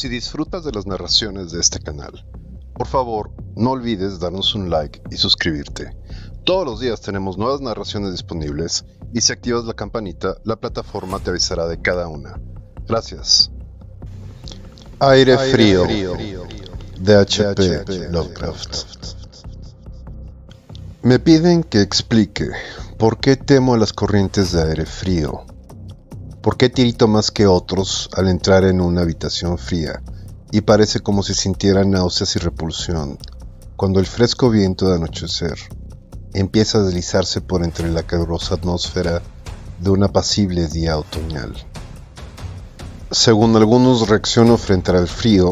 Si disfrutas de las narraciones de este canal, por favor, no olvides darnos un like y suscribirte. Todos los días tenemos nuevas narraciones disponibles y si activas la campanita, la plataforma te avisará de cada una. Gracias. Aire frío de H.P. Lovecraft. Me piden que explique por qué temo a las corrientes de aire frío. ¿Por qué tirito más que otros al entrar en una habitación fría y parece como si sintiera náuseas y repulsión cuando el fresco viento de anochecer empieza a deslizarse por entre la calurosa atmósfera de un apacible día otoñal? Según algunos reacciono frente al frío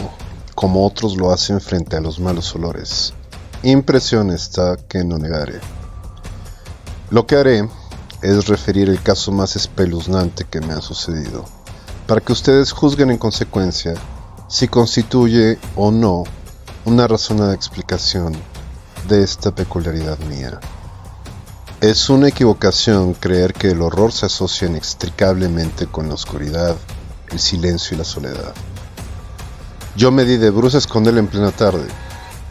como otros lo hacen frente a los malos olores. Impresión está que no negaré. Lo que haré es referir el caso más espeluznante que me ha sucedido, para que ustedes juzguen en consecuencia si constituye o no una razonada explicación de esta peculiaridad mía. Es una equivocación creer que el horror se asocia inextricablemente con la oscuridad, el silencio y la soledad. Yo me di de bruces con él en plena tarde,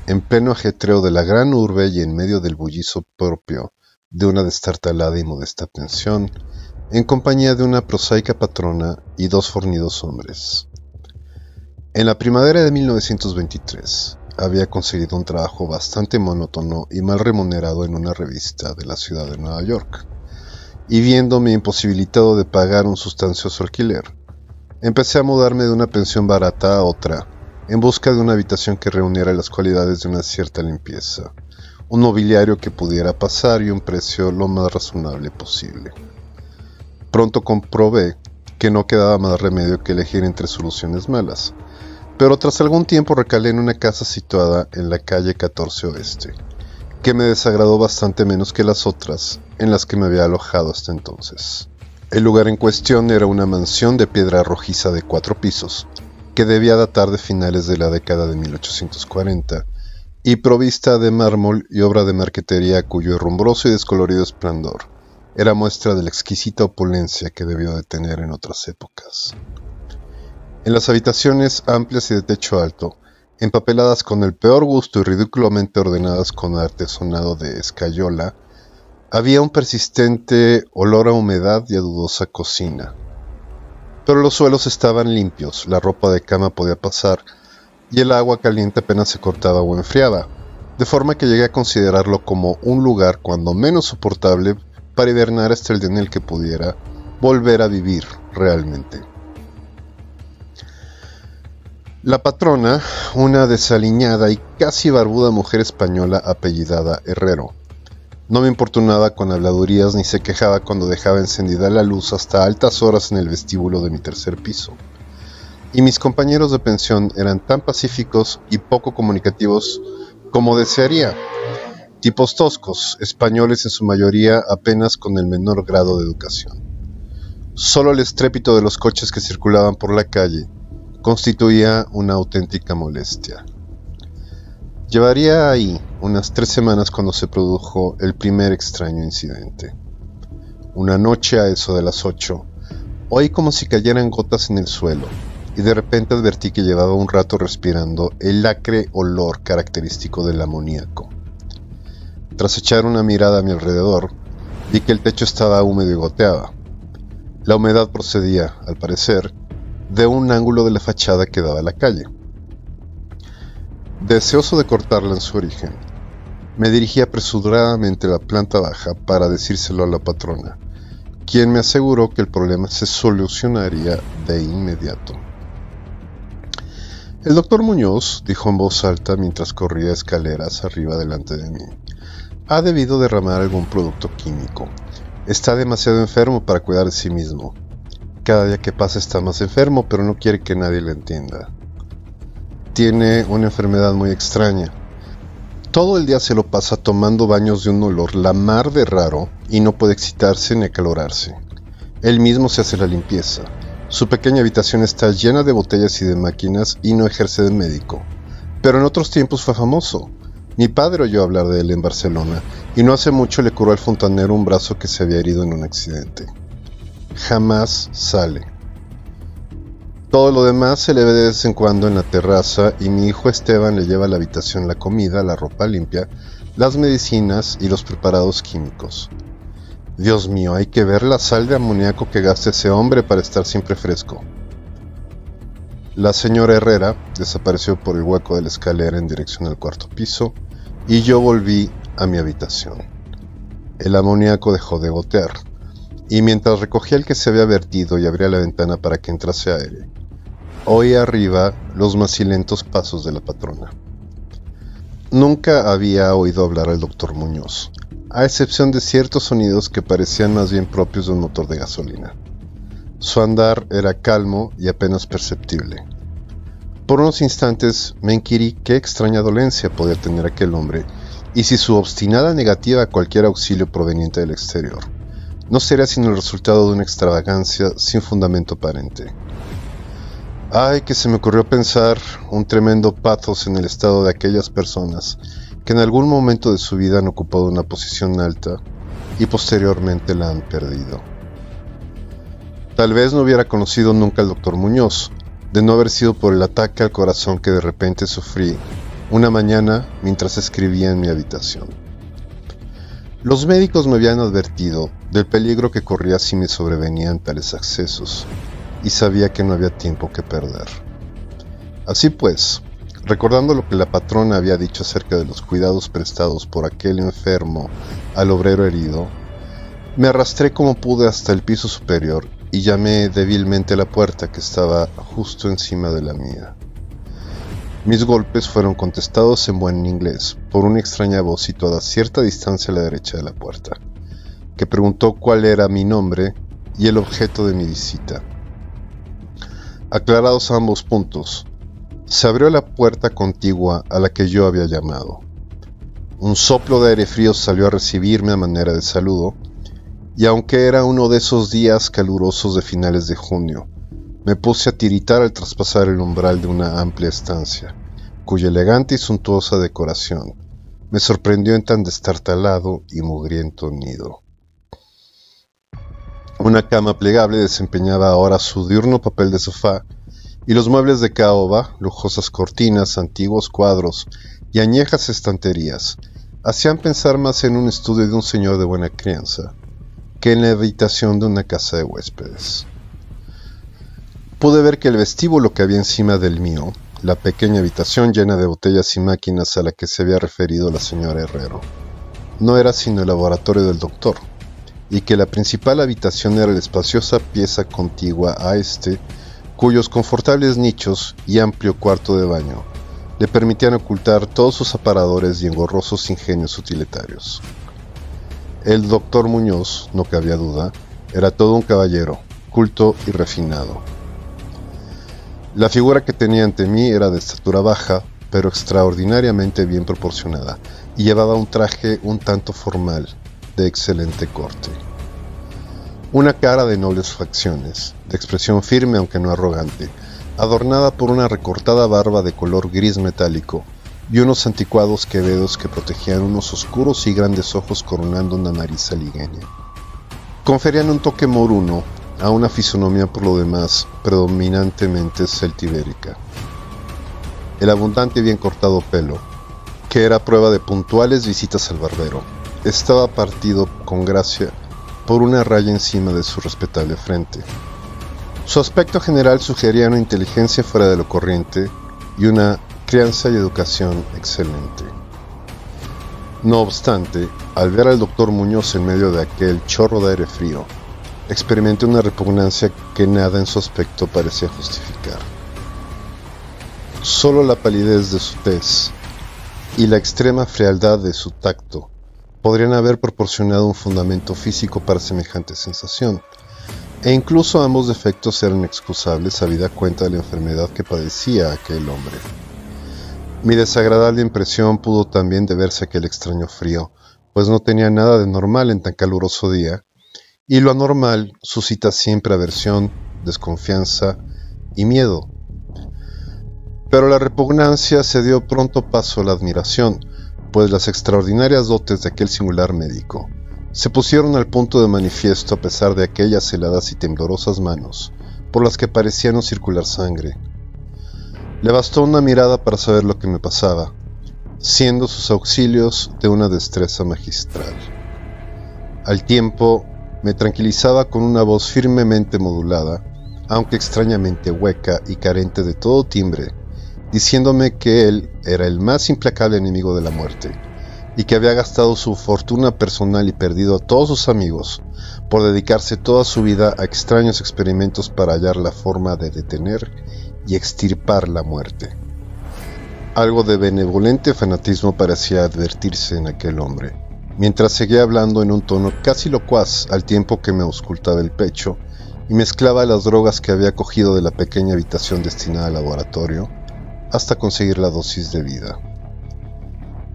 en pleno ajetreo de la gran urbe y en medio del bullicio propio de una destartalada y modesta pensión, en compañía de una prosaica patrona y dos fornidos hombres. En la primavera de 1923, había conseguido un trabajo bastante monótono y mal remunerado en una revista de la ciudad de Nueva York, y viéndome imposibilitado de pagar un sustancioso alquiler, empecé a mudarme de una pensión barata a otra, en busca de una habitación que reuniera las cualidades de una cierta limpieza, un mobiliario que pudiera pasar y un precio lo más razonable posible. Pronto comprobé que no quedaba más remedio que elegir entre soluciones malas, pero tras algún tiempo recalé en una casa situada en la calle 14 Oeste, que me desagradó bastante menos que las otras en las que me había alojado hasta entonces. El lugar en cuestión era una mansión de piedra rojiza de 4 pisos, que debía datar de finales de la década de 1840, y provista de mármol y obra de marquetería cuyo herrumbroso y descolorido esplendor era muestra de la exquisita opulencia que debió de tener en otras épocas. En las habitaciones amplias y de techo alto, empapeladas con el peor gusto y ridículamente ordenadas con artesonado de escayola, había un persistente olor a humedad y a dudosa cocina. Pero los suelos estaban limpios, la ropa de cama podía pasar, y el agua caliente apenas se cortaba o enfriaba, de forma que llegué a considerarlo como un lugar cuando menos soportable para hibernar hasta el día en el que pudiera volver a vivir realmente. La patrona, una desaliñada y casi barbuda mujer española apellidada Herrero, no me importunaba con habladurías ni se quejaba cuando dejaba encendida la luz hasta altas horas en el vestíbulo de mi tercer piso. Y mis compañeros de pensión eran tan pacíficos y poco comunicativos como desearía, tipos toscos, españoles en su mayoría apenas con el menor grado de educación. Solo el estrépito de los coches que circulaban por la calle constituía una auténtica molestia. Llevaría ahí unas 3 semanas cuando se produjo el primer extraño incidente. Una noche a eso de las 8, oí como si cayeran gotas en el suelo, y de repente advertí que llevaba un rato respirando el acre olor característico del amoníaco. Tras echar una mirada a mi alrededor, vi que el techo estaba húmedo y goteaba. La humedad procedía, al parecer, de un ángulo de la fachada que daba a la calle. Deseoso de cortarla en su origen, me dirigí apresuradamente a la planta baja para decírselo a la patrona, quien me aseguró que el problema se solucionaría de inmediato. El doctor Muñoz, dijo en voz alta mientras corría escaleras arriba delante de mí, ha debido derramar algún producto químico. Está demasiado enfermo para cuidar de sí mismo. Cada día que pasa está más enfermo, pero no quiere que nadie le entienda. Tiene una enfermedad muy extraña. Todo el día se lo pasa tomando baños de un olor la mar de raro y no puede excitarse ni acalorarse. Él mismo se hace la limpieza. Su pequeña habitación está llena de botellas y de máquinas y no ejerce de médico. Pero en otros tiempos fue famoso. Mi padre oyó hablar de él en Barcelona y no hace mucho le curó al fontanero un brazo que se había herido en un accidente. Jamás sale. Todo lo demás se le ve de vez en cuando en la terraza y mi hijo Esteban le lleva a la habitación la comida, la ropa limpia, las medicinas y los preparados químicos. Dios mío, hay que ver la sal de amoníaco que gasta ese hombre para estar siempre fresco. La señora Herrera desapareció por el hueco de la escalera en dirección al cuarto piso y yo volví a mi habitación. El amoníaco dejó de gotear y mientras recogía el que se había vertido y abría la ventana para que entrase aire, oí arriba los macilentos pasos de la patrona. Nunca había oído hablar al doctor Muñoz, a excepción de ciertos sonidos que parecían más bien propios de un motor de gasolina. Su andar era calmo y apenas perceptible. Por unos instantes me inquirí qué extraña dolencia podía tener aquel hombre y si su obstinada negativa a cualquier auxilio proveniente del exterior no sería sino el resultado de una extravagancia sin fundamento aparente. Ay, que se me ocurrió pensar un tremendo pathos en el estado de aquellas personas que en algún momento de su vida han ocupado una posición alta y posteriormente la han perdido. Tal vez no hubiera conocido nunca al doctor Muñoz, de no haber sido por el ataque al corazón que de repente sufrí una mañana mientras escribía en mi habitación. Los médicos me habían advertido del peligro que corría si me sobrevenían tales accesos, y sabía que no había tiempo que perder. Así pues, recordando lo que la patrona había dicho acerca de los cuidados prestados por aquel enfermo al obrero herido, me arrastré como pude hasta el piso superior y llamé débilmente a la puerta que estaba justo encima de la mía. Mis golpes fueron contestados en buen inglés por una extraña voz situada a cierta distancia a la derecha de la puerta, que preguntó cuál era mi nombre y el objeto de mi visita. Aclarados ambos puntos, se abrió la puerta contigua a la que yo había llamado. Un soplo de aire frío salió a recibirme a manera de saludo, y aunque era uno de esos días calurosos de finales de junio, me puse a tiritar al traspasar el umbral de una amplia estancia, cuya elegante y suntuosa decoración me sorprendió en tan destartalado y mugriento nido. Una cama plegable desempeñaba ahora su diurno papel de sofá, y los muebles de caoba, lujosas cortinas, antiguos cuadros y añejas estanterías hacían pensar más en un estudio de un señor de buena crianza que en la habitación de una casa de huéspedes. Pude ver que el vestíbulo que había encima del mío, la pequeña habitación llena de botellas y máquinas a la que se había referido la señora Herrero, no era sino el laboratorio del doctor, y que la principal habitación era la espaciosa pieza contigua a este, cuyos confortables nichos y amplio cuarto de baño le permitían ocultar todos sus aparadores y engorrosos ingenios utilitarios. El doctor Muñoz, no cabía duda, era todo un caballero, culto y refinado. La figura que tenía ante mí era de estatura baja, pero extraordinariamente bien proporcionada, y llevaba un traje un tanto formal, de excelente corte. Una cara de nobles facciones, de expresión firme aunque no arrogante, adornada por una recortada barba de color gris metálico y unos anticuados quevedos que protegían unos oscuros y grandes ojos coronando una nariz aligueña. Conferían un toque moruno a una fisonomía por lo demás predominantemente celtibérica. El abundante y bien cortado pelo, que era prueba de puntuales visitas al barbero, estaba partido con gracia por una raya encima de su respetable frente. Su aspecto general sugería una inteligencia fuera de lo corriente y una crianza y educación excelente. No obstante, al ver al doctor Muñoz en medio de aquel chorro de aire frío, experimenté una repugnancia que nada en su aspecto parecía justificar. Solo la palidez de su tez y la extrema frialdad de su tacto podrían haber proporcionado un fundamento físico para semejante sensación, e incluso ambos defectos eran excusables habida cuenta de la enfermedad que padecía aquel hombre. Mi desagradable impresión pudo también deberse a aquel extraño frío, pues no tenía nada de normal en tan caluroso día, y lo anormal suscita siempre aversión, desconfianza y miedo. Pero la repugnancia se dio pronto paso a la admiración, pues las extraordinarias dotes de aquel singular médico se pusieron al punto de manifiesto a pesar de aquellas heladas y temblorosas manos, por las que parecía no circular sangre. Le bastó una mirada para saber lo que me pasaba, siendo sus auxilios de una destreza magistral. Al tiempo, me tranquilizaba con una voz firmemente modulada, aunque extrañamente hueca y carente de todo timbre, diciéndome que él era el más implacable enemigo de la muerte, y que había gastado su fortuna personal y perdido a todos sus amigos por dedicarse toda su vida a extraños experimentos para hallar la forma de detener y extirpar la muerte. Algo de benevolente fanatismo parecía advertirse en aquel hombre, mientras seguía hablando en un tono casi locuaz al tiempo que me auscultaba el pecho y mezclaba las drogas que había cogido de la pequeña habitación destinada al laboratorio hasta conseguir la dosis de vida.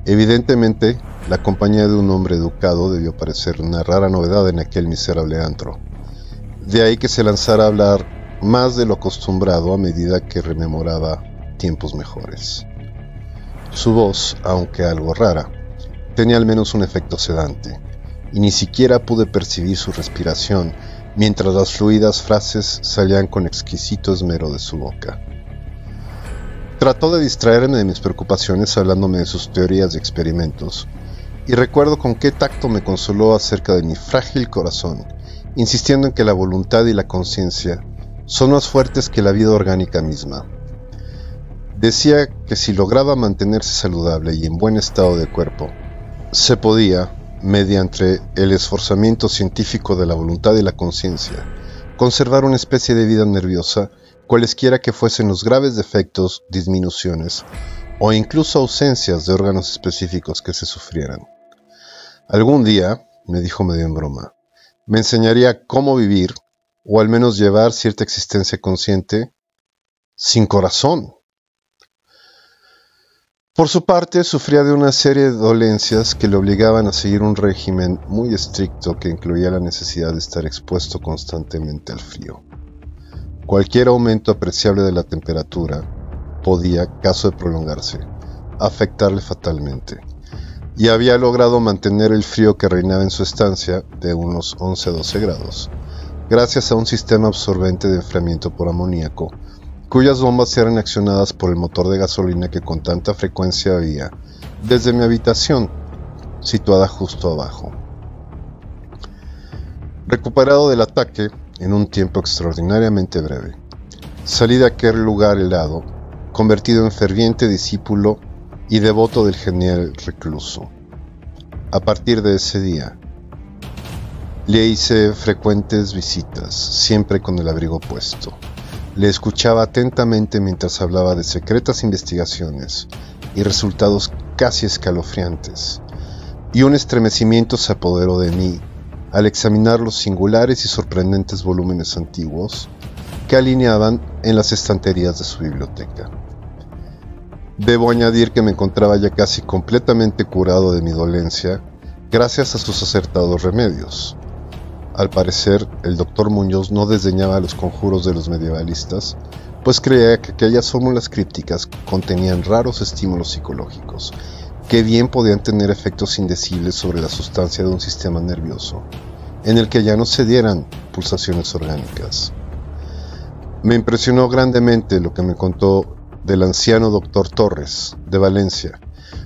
Evidentemente, la compañía de un hombre educado debió parecer una rara novedad en aquel miserable antro. De ahí que se lanzara a hablar más de lo acostumbrado a medida que rememoraba tiempos mejores. Su voz, aunque algo rara, tenía al menos un efecto sedante, y ni siquiera pude percibir su respiración mientras las fluidas frases salían con exquisito esmero de su boca. Trató de distraerme de mis preocupaciones hablándome de sus teorías y experimentos, y recuerdo con qué tacto me consoló acerca de mi frágil corazón, insistiendo en que la voluntad y la conciencia son más fuertes que la vida orgánica misma. Decía que si lograba mantenerse saludable y en buen estado de cuerpo, se podía, mediante el esforzamiento científico de la voluntad y la conciencia, conservar una especie de vida nerviosa, cualesquiera que fuesen los graves defectos, disminuciones o incluso ausencias de órganos específicos que se sufrieran. Algún día, me dijo medio en broma, me enseñaría cómo vivir, o al menos llevar cierta existencia consciente, sin corazón. Por su parte, sufría de una serie de dolencias que le obligaban a seguir un régimen muy estricto que incluía la necesidad de estar expuesto constantemente al frío. Cualquier aumento apreciable de la temperatura podía, caso de prolongarse, afectarle fatalmente, y había logrado mantener el frío que reinaba en su estancia de unos 11 a 12 grados, gracias a un sistema absorbente de enfriamiento por amoníaco, cuyas bombas eran accionadas por el motor de gasolina que con tanta frecuencia había desde mi habitación, situada justo abajo. Recuperado del ataque, en un tiempo extraordinariamente breve, salí de aquel lugar helado, convertido en ferviente discípulo y devoto del genial recluso. A partir de ese día, le hice frecuentes visitas, siempre con el abrigo puesto. Le escuchaba atentamente mientras hablaba de secretas investigaciones y resultados casi escalofriantes, y un estremecimiento se apoderó de mí al examinar los singulares y sorprendentes volúmenes antiguos que alineaban en las estanterías de su biblioteca. Debo añadir que me encontraba ya casi completamente curado de mi dolencia gracias a sus acertados remedios. Al parecer, el doctor Muñoz no desdeñaba los conjuros de los medievalistas, pues creía que aquellas fórmulas crípticas contenían raros estímulos psicológicos, que bien podían tener efectos indecibles sobre la sustancia de un sistema nervioso, en el que ya no se dieran pulsaciones orgánicas. Me impresionó grandemente lo que me contó del anciano doctor Torres, de Valencia,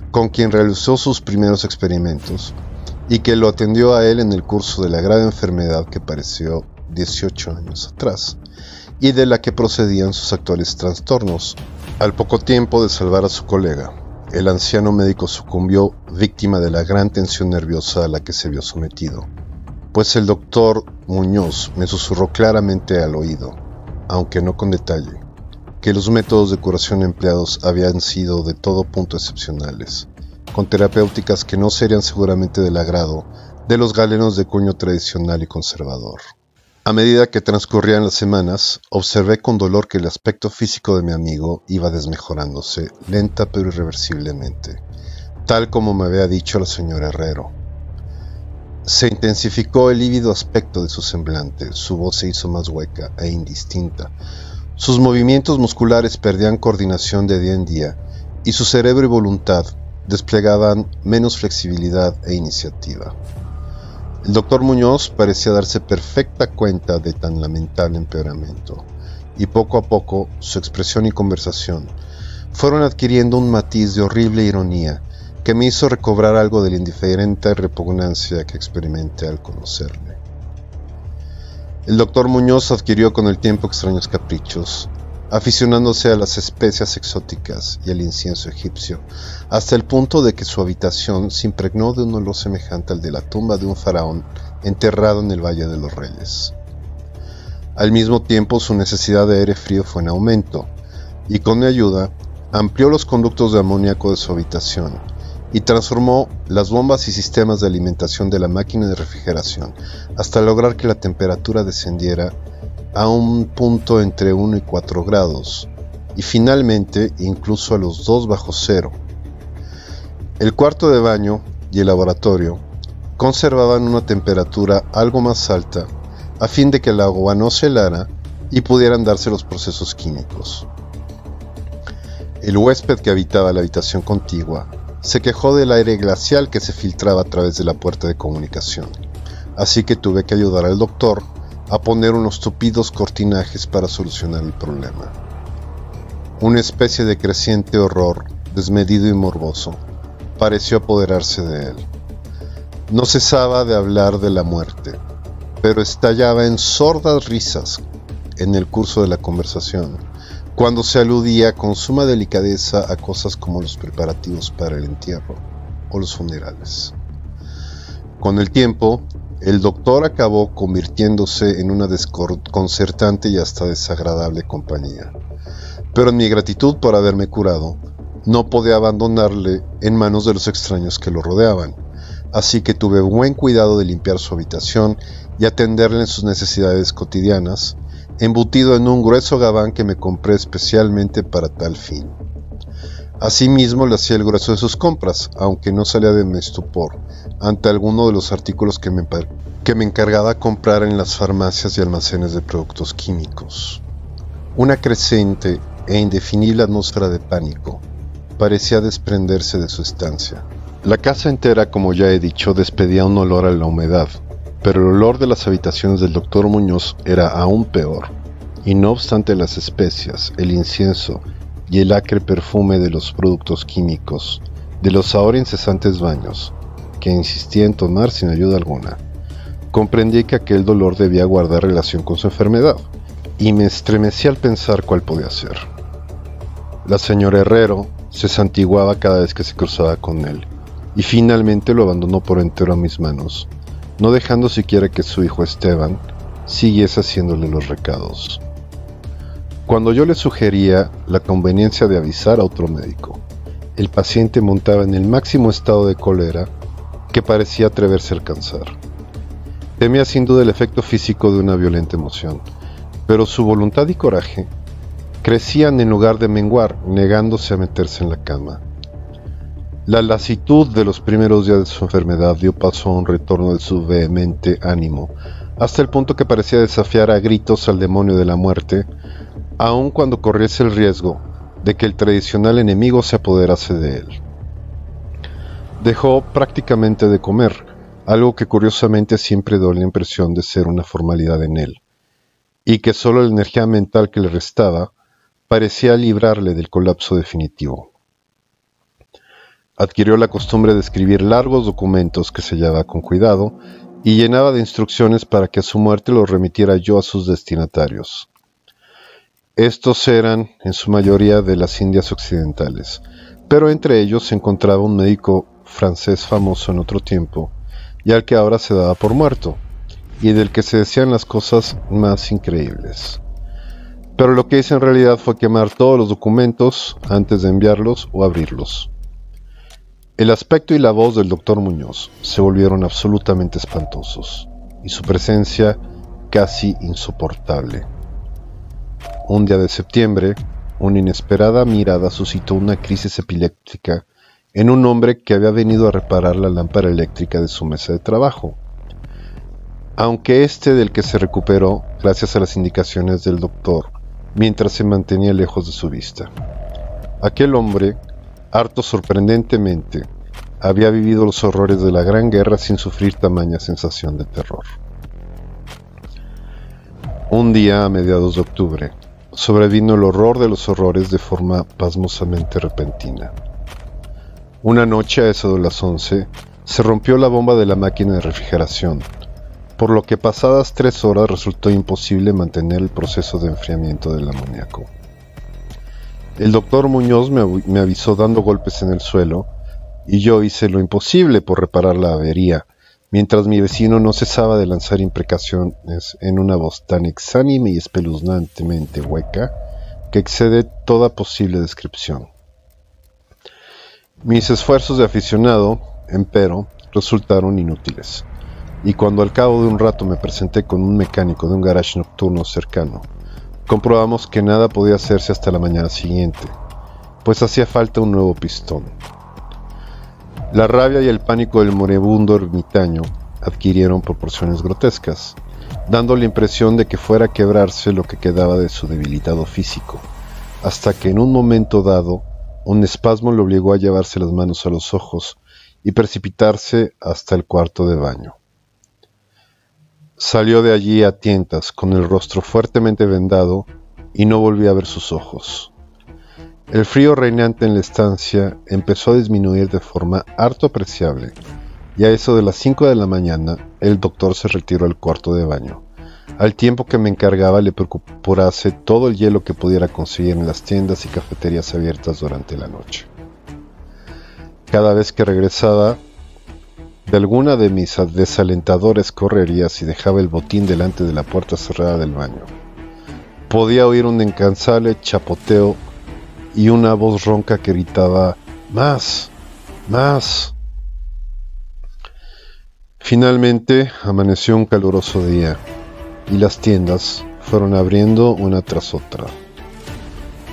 con quien realizó sus primeros experimentos, y que lo atendió a él en el curso de la grave enfermedad que padeció 18 años atrás, y de la que procedían sus actuales trastornos. Al poco tiempo de salvar a su colega, el anciano médico sucumbió víctima de la gran tensión nerviosa a la que se vio sometido, pues el doctor Muñoz me susurró claramente al oído, aunque no con detalle, que los métodos de curación empleados habían sido de todo punto excepcionales, con terapéuticas que no serían seguramente del agrado de los galenos de cuño tradicional y conservador. A medida que transcurrían las semanas, observé con dolor que el aspecto físico de mi amigo iba desmejorándose, lenta pero irreversiblemente, tal como me había dicho la señora Herrero. Se intensificó el lívido aspecto de su semblante, su voz se hizo más hueca e indistinta, sus movimientos musculares perdían coordinación de día en día, y su cerebro y voluntad desplegaban menos flexibilidad e iniciativa. El doctor Muñoz parecía darse perfecta cuenta de tan lamentable empeoramiento, y poco a poco su expresión y conversación fueron adquiriendo un matiz de horrible ironía que me hizo recobrar algo de la indiferente repugnancia que experimenté al conocerle. El doctor Muñoz adquirió con el tiempo extraños caprichos, aficionándose a las especias exóticas y al incienso egipcio, hasta el punto de que su habitación se impregnó de un olor semejante al de la tumba de un faraón enterrado en el Valle de los Reyes. Al mismo tiempo, su necesidad de aire frío fue en aumento, y con mi ayuda, amplió los conductos de amoníaco de su habitación y transformó las bombas y sistemas de alimentación de la máquina de refrigeración hasta lograr que la temperatura descendiera a un punto entre 1 y 4 grados, y finalmente incluso a los 2 bajo cero. El cuarto de baño y el laboratorio conservaban una temperatura algo más alta a fin de que el agua no se helara y pudieran darse los procesos químicos. El huésped que habitaba la habitación contigua se quejó del aire glacial que se filtraba a través de la puerta de comunicación, así que tuve que ayudar al doctor a poner unos tupidos cortinajes para solucionar el problema. Una especie de creciente horror, desmedido y morboso, pareció apoderarse de él. No cesaba de hablar de la muerte, pero estallaba en sordas risas en el curso de la conversación, cuando se aludía con suma delicadeza a cosas como los preparativos para el entierro o los funerales. Con el tiempo, el doctor acabó convirtiéndose en una desconcertante y hasta desagradable compañía, pero en mi gratitud por haberme curado, no podía abandonarle en manos de los extraños que lo rodeaban, así que tuve buen cuidado de limpiar su habitación y atenderle en sus necesidades cotidianas, embutido en un grueso gabán que me compré especialmente para tal fin. Asimismo le hacía el grueso de sus compras, aunque no salía de mi estupor ante alguno de los artículos que me encargaba comprar en las farmacias y almacenes de productos químicos. Una creciente e indefinible atmósfera de pánico parecía desprenderse de su estancia. La casa entera, como ya he dicho, despedía un olor a la humedad, pero el olor de las habitaciones del doctor Muñoz era aún peor, y no obstante las especias, el incienso y el acre perfume de los productos químicos, de los ahora incesantes baños, que insistía en tomar sin ayuda alguna, comprendí que aquel dolor debía guardar relación con su enfermedad, y me estremecí al pensar cuál podía ser. La señora Herrero se santiguaba cada vez que se cruzaba con él, y finalmente lo abandonó por entero a mis manos, no dejando siquiera que su hijo Esteban siguiese haciéndole los recados. Cuando yo le sugería la conveniencia de avisar a otro médico, el paciente montaba en el máximo estado de cólera que parecía atreverse a alcanzar. Temía sin duda el efecto físico de una violenta emoción, pero su voluntad y coraje crecían en lugar de menguar, negándose a meterse en la cama. La lasitud de los primeros días de su enfermedad dio paso a un retorno de su vehemente ánimo, hasta el punto que parecía desafiar a gritos al demonio de la muerte, aun cuando corriese el riesgo de que el tradicional enemigo se apoderase de él. Dejó prácticamente de comer, algo que curiosamente siempre dio la impresión de ser una formalidad en él, y que solo la energía mental que le restaba parecía librarle del colapso definitivo. Adquirió la costumbre de escribir largos documentos que sellaba con cuidado y llenaba de instrucciones para que a su muerte los remitiera yo a sus destinatarios. Estos eran, en su mayoría, de las Indias Occidentales, pero entre ellos se encontraba un médico francés famoso en otro tiempo y al que ahora se daba por muerto, y del que se decían las cosas más increíbles. Pero lo que hice en realidad fue quemar todos los documentos antes de enviarlos o abrirlos. El aspecto y la voz del doctor Muñoz se volvieron absolutamente espantosos, y su presencia casi insoportable. Un día de septiembre, una inesperada mirada suscitó una crisis epiléptica en un hombre que había venido a reparar la lámpara eléctrica de su mesa de trabajo, aunque del que se recuperó gracias a las indicaciones del doctor mientras se mantenía lejos de su vista. Aquel hombre, harto sorprendentemente, había vivido los horrores de la Gran Guerra sin sufrir tamaña sensación de terror. Un día a mediados de octubre, sobrevino el horror de los horrores de forma pasmosamente repentina. Una noche a eso de las 11, se rompió la bomba de la máquina de refrigeración, por lo que pasadas 3 horas resultó imposible mantener el proceso de enfriamiento del amoníaco. El doctor Muñoz me avisó dando golpes en el suelo, y yo hice lo imposible por reparar la avería, mientras mi vecino no cesaba de lanzar imprecaciones en una voz tan exánime y espeluznantemente hueca que excede toda posible descripción. Mis esfuerzos de aficionado, empero, resultaron inútiles, y cuando al cabo de un rato me presenté con un mecánico de un garage nocturno cercano, comprobamos que nada podía hacerse hasta la mañana siguiente, pues hacía falta un nuevo pistón. La rabia y el pánico del moribundo ermitaño adquirieron proporciones grotescas, dando la impresión de que fuera a quebrarse lo que quedaba de su debilitado físico, hasta que en un momento dado un espasmo le obligó a llevarse las manos a los ojos y precipitarse hasta el cuarto de baño. Salió de allí a tientas, con el rostro fuertemente vendado, y no volví a ver sus ojos. El frío reinante en la estancia empezó a disminuir de forma harto apreciable, y a eso de las 5 de la mañana el doctor se retiró al cuarto de baño, al tiempo que me encargaba le procurase todo el hielo que pudiera conseguir en las tiendas y cafeterías abiertas durante la noche. Cada vez que regresaba de alguna de mis desalentadoras correrías y dejaba el botín delante de la puerta cerrada del baño, podía oír un incansable chapoteo y una voz ronca que gritaba ¡más! ¡más! Finalmente amaneció un caluroso día y las tiendas fueron abriendo una tras otra.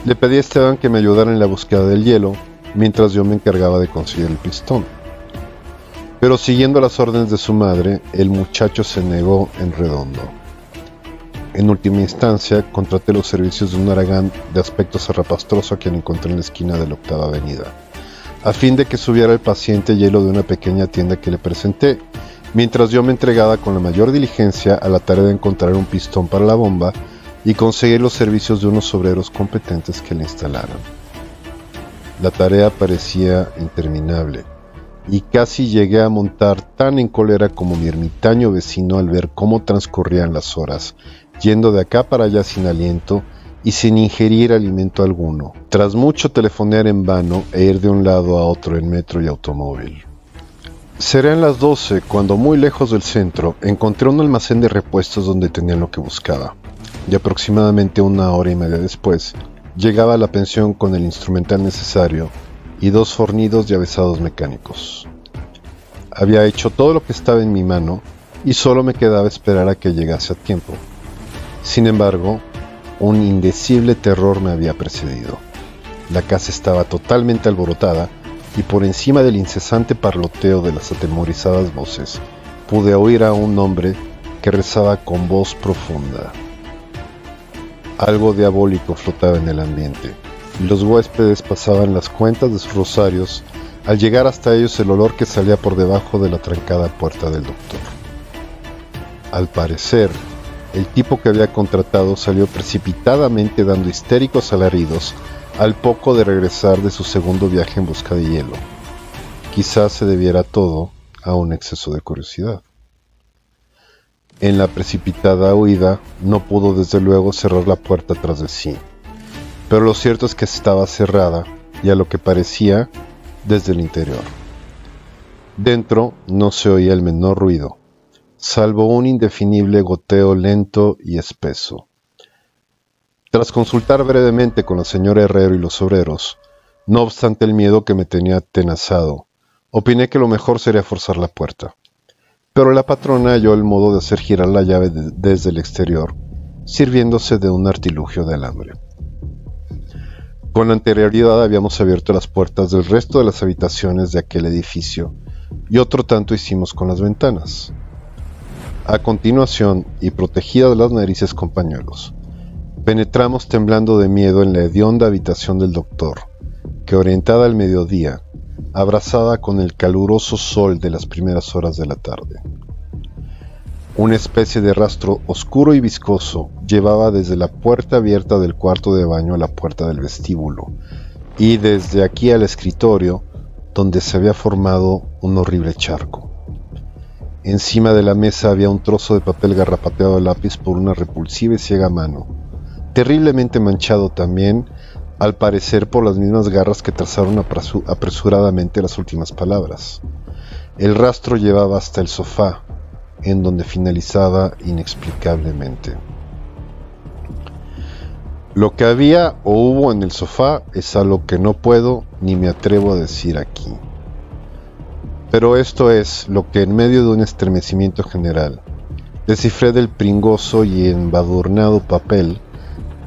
Le pedí a Esteban que me ayudara en la búsqueda del hielo mientras yo me encargaba de conseguir el pistón. Pero siguiendo las órdenes de su madre, el muchacho se negó en redondo. En última instancia, contraté los servicios de un haragán de aspecto zarrapastroso a quien encontré en la esquina de la 8ª Avenida, a fin de que subiera el paciente hielo de una pequeña tienda que le presenté, mientras yo me entregaba con la mayor diligencia a la tarea de encontrar un pistón para la bomba y conseguir los servicios de unos obreros competentes que la instalaran. La tarea parecía interminable, y casi llegué a montar tan en cólera como mi ermitaño vecino al ver cómo transcurrían las horas, yendo de acá para allá sin aliento y sin ingerir alimento alguno, tras mucho telefonear en vano e ir de un lado a otro en metro y automóvil. Serían las 12 cuando, muy lejos del centro, encontré un almacén de repuestos donde tenía lo que buscaba, y aproximadamente 1 hora y media después, llegaba a la pensión con el instrumental necesario y 2 fornidos y avesados mecánicos. Había hecho todo lo que estaba en mi mano y solo me quedaba esperar a que llegase a tiempo. Sin embargo, un indecible terror me había precedido. La casa estaba totalmente alborotada y por encima del incesante parloteo de las atemorizadas voces, pude oír a un hombre que rezaba con voz profunda. Algo diabólico flotaba en el ambiente, y los huéspedes pasaban las cuentas de sus rosarios al llegar hasta ellos el olor que salía por debajo de la trancada puerta del doctor. Al parecer, el tipo que había contratado salió precipitadamente dando histéricos alaridos al poco de regresar de su segundo viaje en busca de hielo. Quizás se debiera todo a un exceso de curiosidad. En la precipitada huida no pudo desde luego cerrar la puerta tras de sí, pero lo cierto es que estaba cerrada y a lo que parecía desde el interior. Dentro no se oía el menor ruido, salvo un indefinible goteo lento y espeso. Tras consultar brevemente con la señora Herrero y los obreros, no obstante el miedo que me tenía atenazado, opiné que lo mejor sería forzar la puerta. Pero la patrona halló el modo de hacer girar la llave desde el exterior, sirviéndose de un artilugio de alambre. Con anterioridad habíamos abierto las puertas del resto de las habitaciones de aquel edificio, y otro tanto hicimos con las ventanas. A continuación, y protegidas las narices con pañuelos, penetramos temblando de miedo en la hedionda habitación del doctor, que orientada al mediodía, abrazada con el caluroso sol de las primeras horas de la tarde. Una especie de rastro oscuro y viscoso llevaba desde la puerta abierta del cuarto de baño a la puerta del vestíbulo, y desde aquí al escritorio, donde se había formado un horrible charco. Encima de la mesa había un trozo de papel garrapateado a lápiz por una repulsiva y ciega mano, terriblemente manchado también, al parecer por las mismas garras que trazaron apresuradamente las últimas palabras. El rastro llevaba hasta el sofá, en donde finalizaba inexplicablemente. Lo que había o hubo en el sofá es algo que no puedo ni me atrevo a decir aquí. Pero esto es lo que en medio de un estremecimiento general descifré del pringoso y embadurnado papel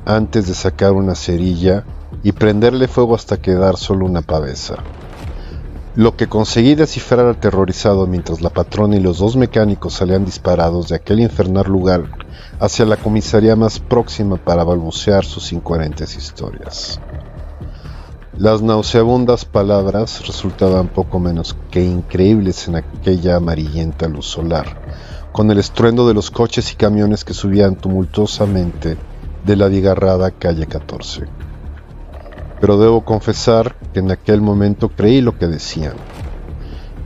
antes de sacar una cerilla y prenderle fuego hasta quedar solo una pavesa. Lo que conseguí descifrar aterrorizado mientras la patrona y los dos mecánicos salían disparados de aquel infernal lugar hacia la comisaría más próxima para balbucear sus incoherentes historias. Las nauseabundas palabras resultaban poco menos que increíbles en aquella amarillenta luz solar, con el estruendo de los coches y camiones que subían tumultuosamente de la abigarrada calle 14. Pero debo confesar que en aquel momento creí lo que decían.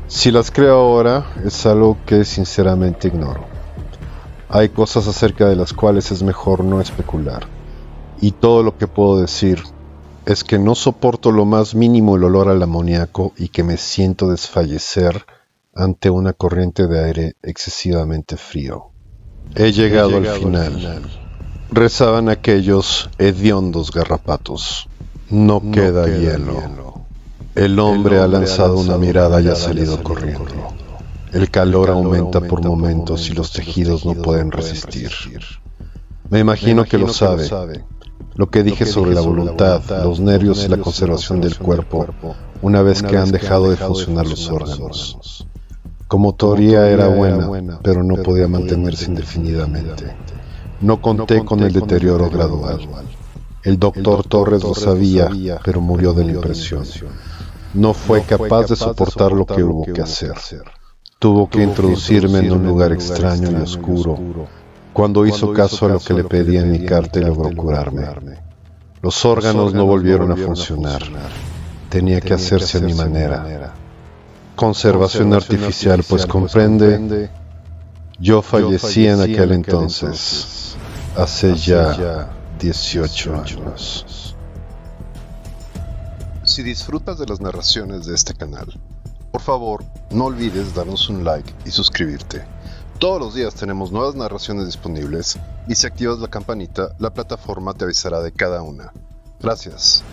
Si las creo ahora, es algo que sinceramente ignoro. Hay cosas acerca de las cuales es mejor no especular, y todo lo que puedo decir es que no soporto lo más mínimo el olor al amoníaco y que me siento desfallecer ante una corriente de aire excesivamente frío. He llegado al final. Rezaban aquellos hediondos garrapatos. No queda hielo. El hombre ha lanzado una mirada y ha salido corriendo. El calor aumenta por momentos y los tejidos no pueden resistir. Me imagino que lo sabe. Lo que dije sobre la voluntad, los nervios y la conservación del cuerpo, una vez que han dejado de funcionar los órganos. Como teoría era buena, pero no podía mantenerse indefinidamente. No conté con el deterioro gradual. El doctor Torres lo sabía, pero murió de la impresión. No fue capaz de soportar lo que hubo que hacer. Tuvo que introducirme en un lugar extraño y oscuro. Cuando hizo caso a lo que le pedía en mi carta y logró curarme. Los órganos no volvieron a funcionar. Tenía que hacerse a mi manera. Conservación artificial, pues comprende, yo fallecí en aquel entonces, hace ya 18 años. Si disfrutas de las narraciones de este canal, por favor, no olvides darnos un like y suscribirte. Todos los días tenemos nuevas narraciones disponibles y si activas la campanita, la plataforma te avisará de cada una. Gracias.